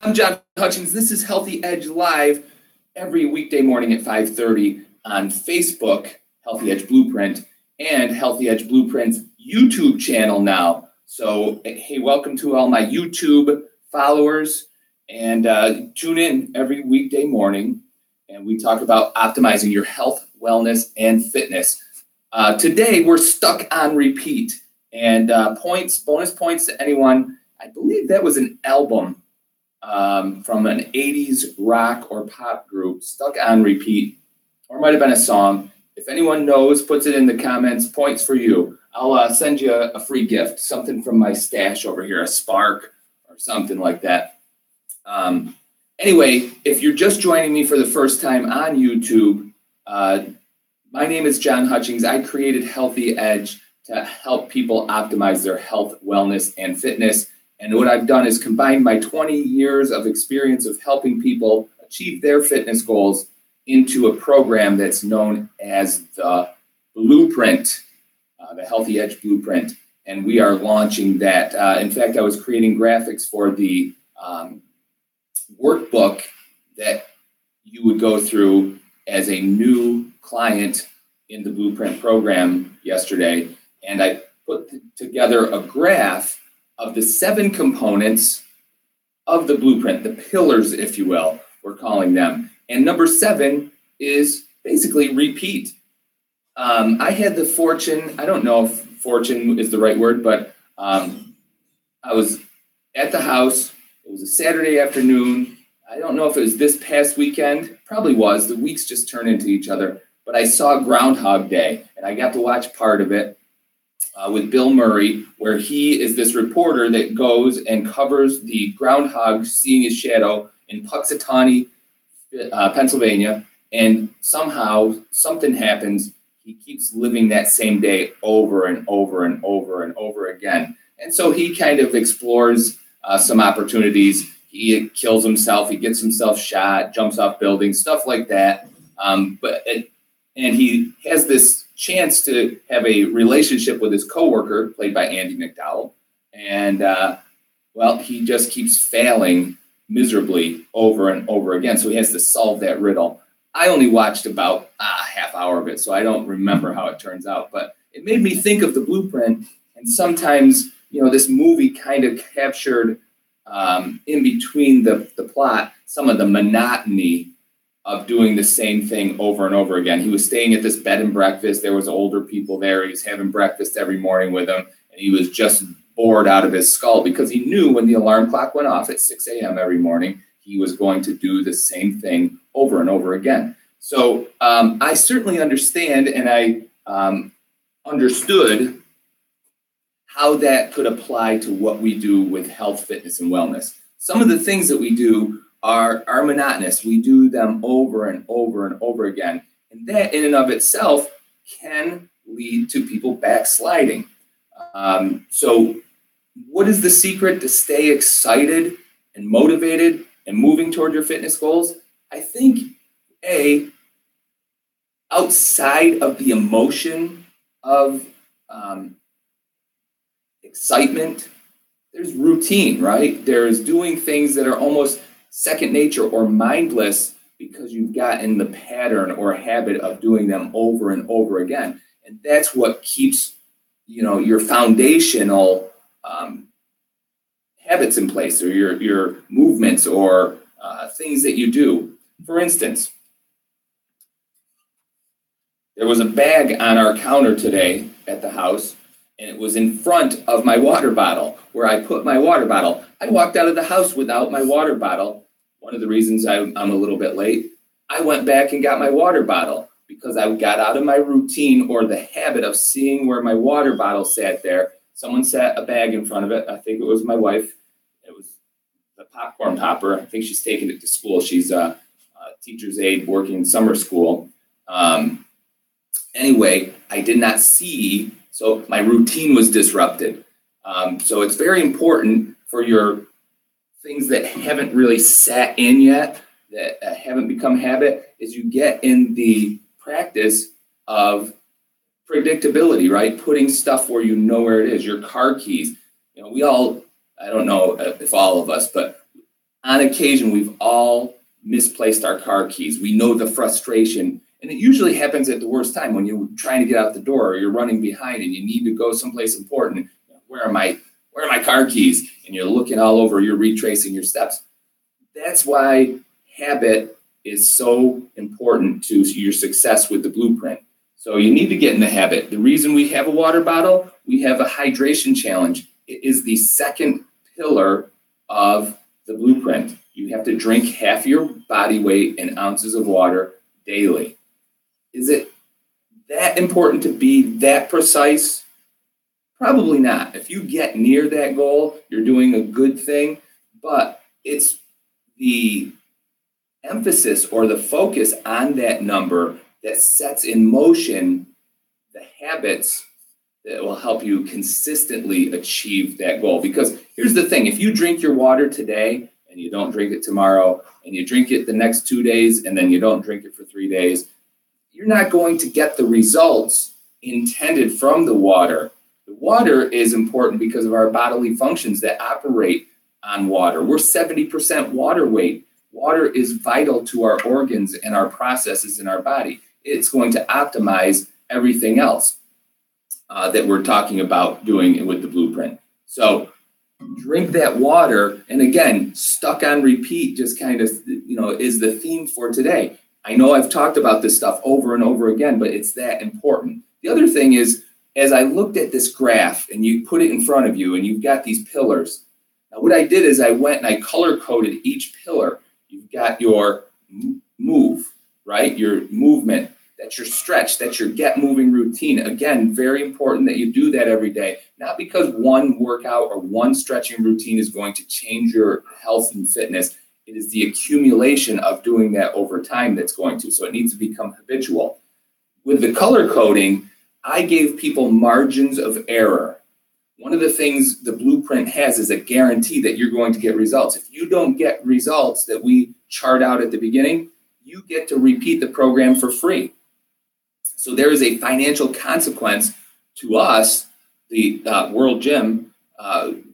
I'm John Hutchings. This is Healthy Edge Live every weekday morning at 5:30 on Facebook, Healthy Edge Blueprint, and Healthy Edge Blueprint's YouTube channel now. So, hey, welcome to all my YouTube followers, and tune in every weekday morning, and we talk about optimizing your health, wellness, and fitness. Today, we're stuck on repeat, and bonus points to anyone. I believe that was an album from an 80s rock or pop group, Stuck on Repeat, or it might have been a song. If anyone knows, puts it in the comments, points for you. I'll send you a free gift, something from my stash over here, a Spark or something like that. Anyway, if you're just joining me for the first time on YouTube, my name is John Hutchings. I created Healthy Edge to help people optimize their health, wellness, and fitness. And what I've done is combined my 20 years of experience of helping people achieve their fitness goals into a program that's known as the Blueprint, the Healthy Edge Blueprint. And we are launching that. In fact, I was creating graphics for the workbook that you would go through as a new client in the Blueprint program yesterday. And I put together a graph of the 7 components of the blueprint, the pillars, if you will, we're calling them. And number 7 is basically repeat. I had the fortune, I don't know if fortune is the right word, but I was at the house. It was a Saturday afternoon. I don't know if it was this past weekend. Probably was. The weeks just turn into each other. But I saw Groundhog Day, and I got to watch part of it. With Bill Murray, where he is this reporter that goes and covers the groundhog seeing his shadow in Puxatawney, Pennsylvania, and somehow something happens. He keeps living that same day over and over and over and over again. And so he kind of explores some opportunities. He kills himself, he gets himself shot, jumps off buildings, stuff like that. And he has this chance to have a relationship with his coworker, played by Andie MacDowell. And, he just keeps failing miserably over and over again. So he has to solve that riddle. I only watched about a half hour of it, so I don't remember how it turns out. But it made me think of the Blueprint. And sometimes, this movie kind of captured in between the plot some of the monotony of doing the same thing over and over again. He was staying at this bed and breakfast. There was older people there. He was having breakfast every morning with them, and he was just bored out of his skull because he knew when the alarm clock went off at 6 a.m. every morning, he was going to do the same thing over and over again. So I certainly understand, and I understood how that could apply to what we do with health, fitness, and wellness. Some of the things that we do are monotonous. We do them over and over and over again. And that in and of itself can lead to people backsliding. So what is the secret to stay excited and motivated and moving toward your fitness goals? I think, outside of the emotion of excitement, there's routine, right? There's doing things that are almost second nature or mindless because you've gotten the pattern or habit of doing them over and over again. And that's what keeps, your foundational habits in place, or your movements, or things that you do. For instance, there was a bag on our counter today at the house, and it was in front of my water bottle, where I put my water bottle. I walked out of the house without my water bottle. One of the reasons I'm a little bit late, I went back and got my water bottle because I got out of my routine or the habit of seeing where my water bottle sat there. Someone set a bag in front of it. I think it was my wife. It was the popcorn popper. I think she's taking it to school. She's a teacher's aide working in summer school. Anyway, I did not see, so my routine was disrupted. So it's very important for your things that haven't really sat in yet, that haven't become habit, is you get in the practice of predictability, right? Putting stuff where you know where it is, your car keys. We all, I don't know if all of us, but on occasion, we've all misplaced our car keys. We know the frustration, and it usually happens at the worst time when you're trying to get out the door or you're running behind and you need to go someplace important. Where are my car keys? And you're looking all over, you're retracing your steps. That's why habit is so important to your success with the blueprint. So you need to get in the habit. The reason we have a water bottle, we have a hydration challenge. It is the second pillar of the blueprint. You have to drink half your body weight in ounces of water daily. Is it that important to be that precise? Probably not. If you get near that goal, you're doing a good thing, but it's the emphasis or the focus on that number that sets in motion the habits that will help you consistently achieve that goal. Because here's the thing, if you drink your water today and you don't drink it tomorrow, and you drink it the next 2 days and then you don't drink it for 3 days, you're not going to get the results intended from the water. The water is important because of our bodily functions that operate on water. We're 70% water weight. Water is vital to our organs and our processes in our body. It's going to optimize everything else that we're talking about doing with the blueprint. So drink that water. And again, stuck on repeat just kind of, is the theme for today. I know I've talked about this stuff over and over again, but it's that important. The other thing is, as I looked at this graph and you put it in front of you and you've got these pillars. Now what I did is I went and I color coded each pillar. You've got your move, right? Your movement, that's your stretch, that's your get moving routine. Again, very important that you do that every day. Not because one workout or one stretching routine is going to change your health and fitness. It is the accumulation of doing that over time that's going to. So it needs to become habitual. With the color coding, I gave people margins of error. One of the things the blueprint has is a guarantee that you're going to get results. If you don't get results that we chart out at the beginning, you get to repeat the program for free. So there is a financial consequence to us, the World Gym,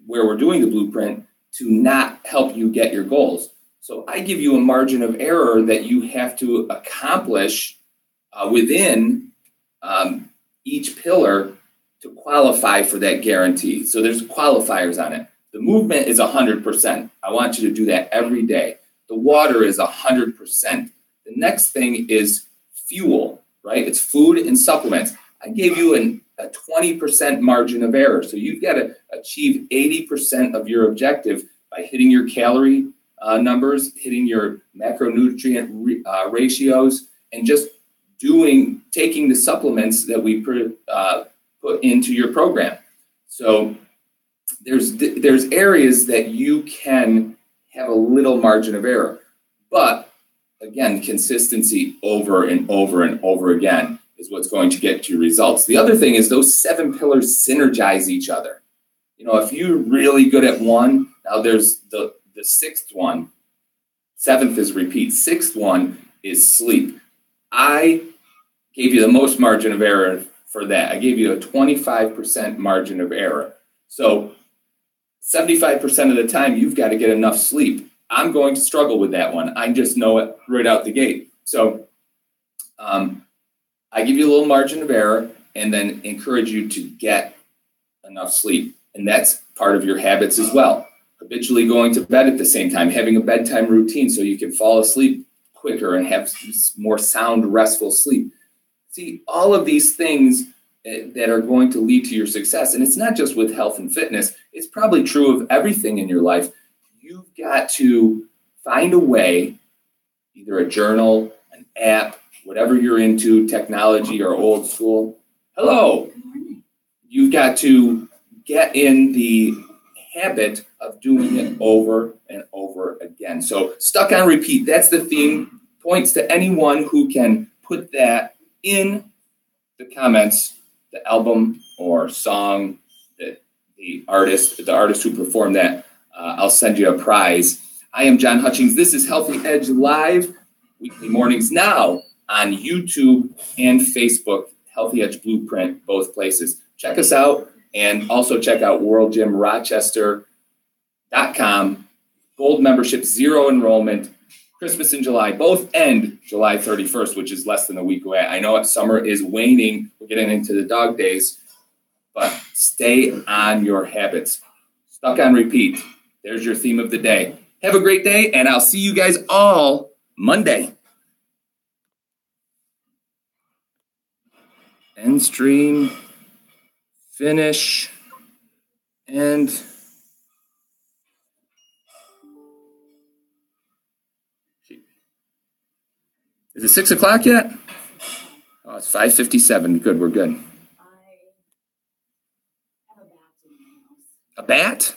where we're doing the blueprint, to not help you get your goals. So I give you a margin of error that you have to accomplish within each pillar to qualify for that guarantee. So there's qualifiers on it. The movement is 100%. I want you to do that every day. The water is 100%. The next thing is fuel, right? It's food and supplements. I gave you a 20% margin of error. So you've got to achieve 80% of your objective by hitting your calorie numbers, hitting your macronutrient ratios, and just taking the supplements that we put into your program. So there's areas that you can have a little margin of error, but again, consistency over and over and over again is what's going to get you results. The other thing is those 7 pillars synergize each other. If you're really good at one, now there's the 6th one. 7th is repeat. 6th one is sleep. I gave you the most margin of error for that. I gave you a 25% margin of error. So 75% of the time, you've got to get enough sleep. I'm going to struggle with that one. I just know it right out the gate. So I give you a little margin of error and then encourage you to get enough sleep. And that's part of your habits as well. Habitually going to bed at the same time, having a bedtime routine so you can fall asleep quicker and have more sound, restful sleep. See, all of these things that are going to lead to your success. And it's not just with health and fitness. It's probably true of everything in your life. You've got to find a way, either a journal, an app, whatever you're into, technology or old school. Hello. You've got to get in the habit of doing it over and over again. So stuck on repeat, that's the theme. Points to anyone who can put that in the comments, the album or song that the artist who performed that. I'll send you a prize. I am John Hutchings. This is Healthy Edge Live, weekly mornings now on YouTube and Facebook, Healthy Edge Blueprint, both places. Check us out and also check out worldgymrochester.com Gold membership, 0 enrollment. Christmas in July, both end July 31st, which is less than a week away. I know summer is waning. We're getting into the dog days, but stay on your habits. Stuck on repeat. There's your theme of the day. Have a great day, and I'll see you guys all Monday. End stream, finish, and is it 6 o'clock yet? Oh, it's 5:57. Good, we're good. I have a bat in my house. A bat?